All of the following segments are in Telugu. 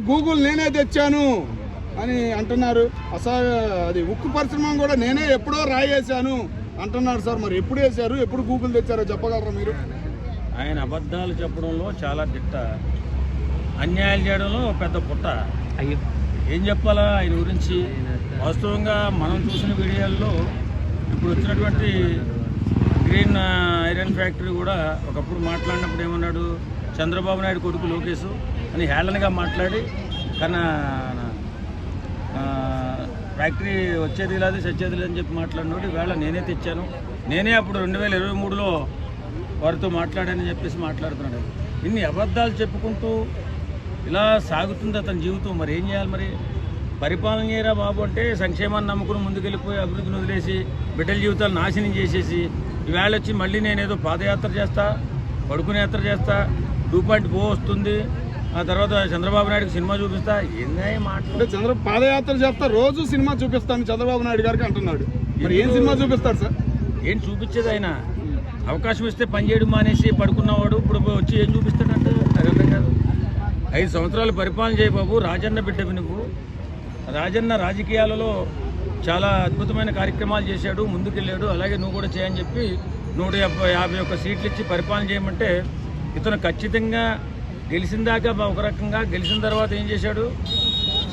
గూగుల్ నేనే తెచ్చాను అని అంటున్నారు. అది ఉక్కు పరిశ్రమ కూడా నేనే ఎప్పుడో రాయేశాను అంటున్నారు సార్. మరి ఎప్పుడు వేశారు, ఎప్పుడు గూగుల్ తెచ్చారో చెప్పగలరా మీరు? ఆయన అబద్ధాలు చెప్పడంలో చాలా దిట్ట, అన్యాయాలు చేయడంలో పెద్ద పుట్ట. అయ్యో ఏం చెప్పాలా ఆయన గురించి? వాస్తవంగా మనం చూసిన వీడియోల్లో ఇప్పుడు వచ్చినటువంటి గ్రీన్ ఐరన్ ఫ్యాక్టరీ కూడా ఒకప్పుడు మాట్లాడినప్పుడు ఏమన్నాడు, చంద్రబాబు నాయుడు కొడుకు లోకేష్ అని హేళనగా మాట్లాడి కన్నా ఫ్యాక్టరీ వచ్చేది లేదు చచ్చేది లేదని చెప్పి మాట్లాడినోడు ఈవేళ నేనే తెచ్చాను, నేనే అప్పుడు 2023లో వారితో మాట్లాడానని చెప్పేసి మాట్లాడుతున్నాడు. ఇన్ని అబద్ధాలు చెప్పుకుంటూ ఇలా సాగుతుంది అతని జీవితం. మరి ఏం చేయాలి? మరి పరిపాలన చేయరా బాబు అంటే సంక్షేమాన్ని నమ్ముకుని ముందుకెళ్ళిపోయి అభివృద్ధిని వదిలేసి బిడ్డల జీవితాలు నాశనం చేసేసి ఈవేళ వచ్చి మళ్ళీ నేనేదో పాదయాత్ర చేస్తా, పడుకునే యాత్ర చేస్తా, 2.0 వస్తుంది, ఆ తర్వాత చంద్రబాబు నాయుడుకి సినిమా చూపిస్తా, ఏందే మాట్లాడు. పాదయాత్ర చేస్తా, రోజు సినిమా చూపిస్తాను చంద్రబాబు నాయుడు గారికి అంటున్నాడు. మరి ఏం సినిమా చూపిస్తాడు సార్? ఏం చూపించేది ఆయన? అవకాశం ఇస్తే పని చేయడం మానేసి పడుకున్నవాడు ఇప్పుడు వచ్చి ఏం చూపిస్తాడంటే అది అర్థం కాదు. 5 సంవత్సరాలు పరిపాలన చేయ బాబు, రాజన్న బిడ్డవి నువ్వు. రాజన్న రాజకీయాలలో చాలా అద్భుతమైన కార్యక్రమాలు చేశాడు, ముందుకెళ్ళాడు. అలాగే నువ్వు కూడా చేయని చెప్పి 151 సీట్లు ఇచ్చి పరిపాలన చేయమంటే ఇతను ఖచ్చితంగా గెలిచిన దాకా ఒక రకంగా, గెలిచిన తర్వాత ఏం చేశాడు,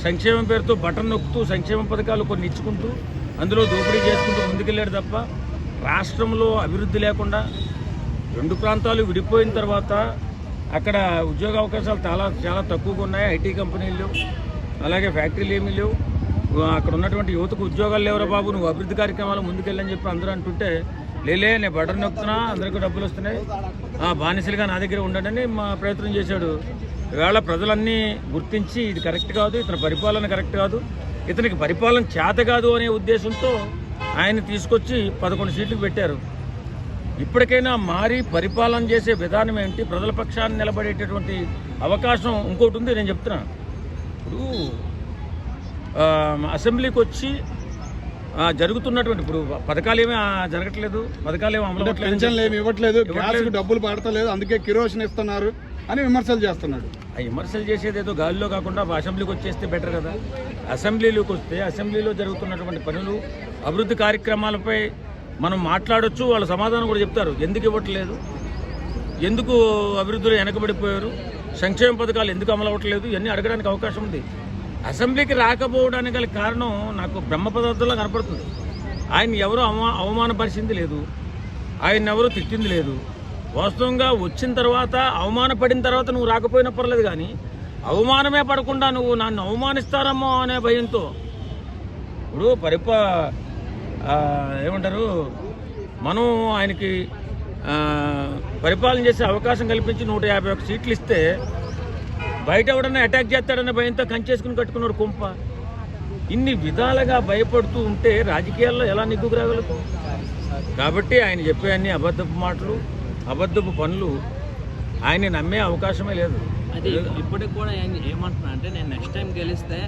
సంక్షేమం పేరుతో బటన్ నొక్కుతూ సంక్షేమ పథకాలు కొన్ని ఇచ్చుకుంటూ అందులో దోపిడీ చేసుకుంటూ ముందుకెళ్ళాడు తప్ప రాష్ట్రంలో అభివృద్ధి లేకుండా 2 ప్రాంతాలు విడిపోయిన తర్వాత అక్కడ ఉద్యోగ అవకాశాలు చాలా తక్కువగా ఉన్నాయి. ఐటీ కంపెనీలు అలాగే ఫ్యాక్టరీలు ఏమీ లేవు. అక్కడ ఉన్నటువంటి యువతకు ఉద్యోగాలు లేవరా బాబు, నువ్వు అభివృద్ధి కార్యక్రమాలు ముందుకెళ్ళని చెప్పి అందరూ అంటుంటే లేలే నేను బటన్ నొక్కుతున్నా, అందరికీ డబ్బులు వస్తున్నాయి, బానిసలుగా నా దగ్గర ఉండండి మా ప్రయత్నం చేశాడు. ఈవేళ ప్రజలన్నీ గుర్తించి ఇది కరెక్ట్ కాదు, ఇతని పరిపాలన కరెక్ట్ కాదు, ఇతనికి పరిపాలన చేత కాదు అనే ఉద్దేశంతో ఆయన తీసుకొచ్చి 11 సీట్లకు పెట్టారు. ఇప్పటికైనా మారి పరిపాలన చేసే విధానం ఏంటి, ప్రజల పక్షాన్ని నిలబడేటటువంటి అవకాశం ఇంకోటి ఉంది. నేను చెప్తున్నా, ఇప్పుడు అసెంబ్లీకి వచ్చి జరుగుతున్నటువంటి ఇప్పుడు పథకాలు ఏమీ జరగట్లేదు, పథకాలు ఏమి అమలు పెన్షన్లు ఏమి ఇవ్వట్లేదు, డబ్బులు పడతలేదు, అందుకే కిరోసిన్ ఇస్తున్నారు అని విమర్శలు చేస్తున్నాడు. ఆ విమర్శలు చేసేది ఏదో గాలిలో కాకుండా అసెంబ్లీకి వచ్చేస్తే బెటర్ కదా. అసెంబ్లీలోకి వస్తే అసెంబ్లీలో జరుగుతున్నటువంటి పనులు, అభివృద్ధి కార్యక్రమాలపై మనం మాట్లాడొచ్చు, వాళ్ళ సమాధానం కూడా చెప్తారు. ఎందుకు ఇవ్వట్లేదు, ఎందుకు అభివృద్ధిలో వెనకబడిపోయారు, సంక్షేమ పథకాలు ఎందుకు అమలు అవ్వట్లేదు, ఇవన్నీ అడగడానికి అవకాశం ఉంది. అసెంబ్లీకి రాకపోవడానికి గల కారణం నాకు బ్రహ్మ పదార్థంలో కనపడుతుంది. ఆయన ఎవరో అవమానపరిచింది లేదు, ఆయన ఎవరో తిట్టింది లేదు. వాస్తవంగా వచ్చిన తర్వాత అవమానపడిన తర్వాత నువ్వు రాకపోయినా పర్లేదు, కానీ అవమానమే పడకుండా నువ్వు నన్ను అవమానిస్తారమ్మో అనే భయంతో ఇప్పుడు ఏమంటారు, మనం ఆయనకి పరిపాలన చేసే అవకాశం కల్పించి 151 సీట్లు ఇస్తే బయట ఎవడన్నా అటాక్ చేస్తాడన్న భయంతో కంచేసుకుని కట్టుకున్నాడు కుంప. ఇన్ని విధాలుగా భయపడుతూ ఉంటే రాజకీయాల్లో ఎలా నిగ్గుకు రాగలదు? కాబట్టి ఆయన చెప్పే అన్ని అబద్ధపు మాటలు, అబద్ధపు పనులు ఆయన నమ్మే అవకాశమే లేదు. అది ఇప్పటికి కూడా ఏమంటున్నా అంటే, నేను నెక్స్ట్ టైం గెలిస్తే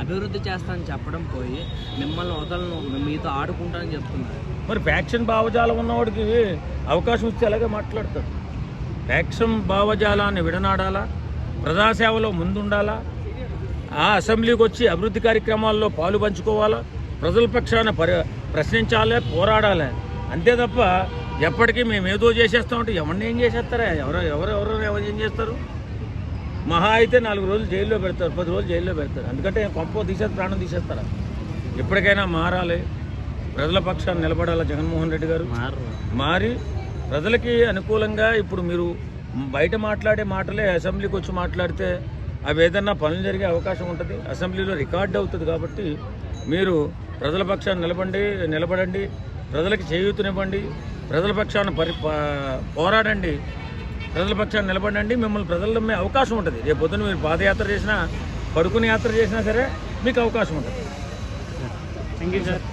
అభివృద్ధి చేస్తానని చెప్పడం పోయి మిమ్మల్ని వదలను, మీతో ఆడుకుంటానని చెప్తున్నారు. మరి ఫ్యాక్షన్ భావజాలం ఉన్నవాడికి అవకాశం ఇస్తే అలాగే మాట్లాడతాడు. ఫ్యాక్షన్ భావజాలాన్ని విడనాడాలా, ప్రజాసేవలో ముందుండాలా, ఆ అసెంబ్లీకి వచ్చి అభివృద్ధి కార్యక్రమాల్లో పాలు పంచుకోవాలా, ప్రజల పక్షాన ప్రశ్నించాలి, పోరాడాలి. అంతే తప్ప ఎప్పటికీ మేము ఏదో చేసేస్తామంటే ఎవరిని ఏం చేసేస్తారా? ఎవరు ఏం చేస్తారు? మహా అయితే 4 రోజులు జైల్లో పెడతారు, 10 రోజులు జైల్లో పెడతారు. ఎందుకంటే కొంప ప్రాణం తీసేస్తారా? ఎప్పటికైనా మారాలి, ప్రజల పక్షాన్ని నిలబడాలి. జగన్మోహన్ రెడ్డి గారు మారి ప్రజలకి అనుకూలంగా, ఇప్పుడు మీరు బయట మాట్లాడే మాటలే అసెంబ్లీకి వచ్చి మాట్లాడితే అవి ఏదన్నా పనులు జరిగే అవకాశం ఉంటుంది, అసెంబ్లీలో రికార్డ్ అవుతుంది. కాబట్టి మీరు ప్రజల పక్షాన్ని నిలబడండి, ప్రజలకు చేయూతనివ్వండి, ప్రజల పక్షాన పోరాడండి, ప్రజల పక్షాన్ని నిలబడండి. మిమ్మల్ని ప్రజలు నమ్మే అవకాశం ఉంటుంది. రేపు పొద్దున మీరు పాదయాత్ర చేసినా, పడుకుని యాత్ర చేసినా సరే మీకు అవకాశం ఉంటుంది. Thank you sir.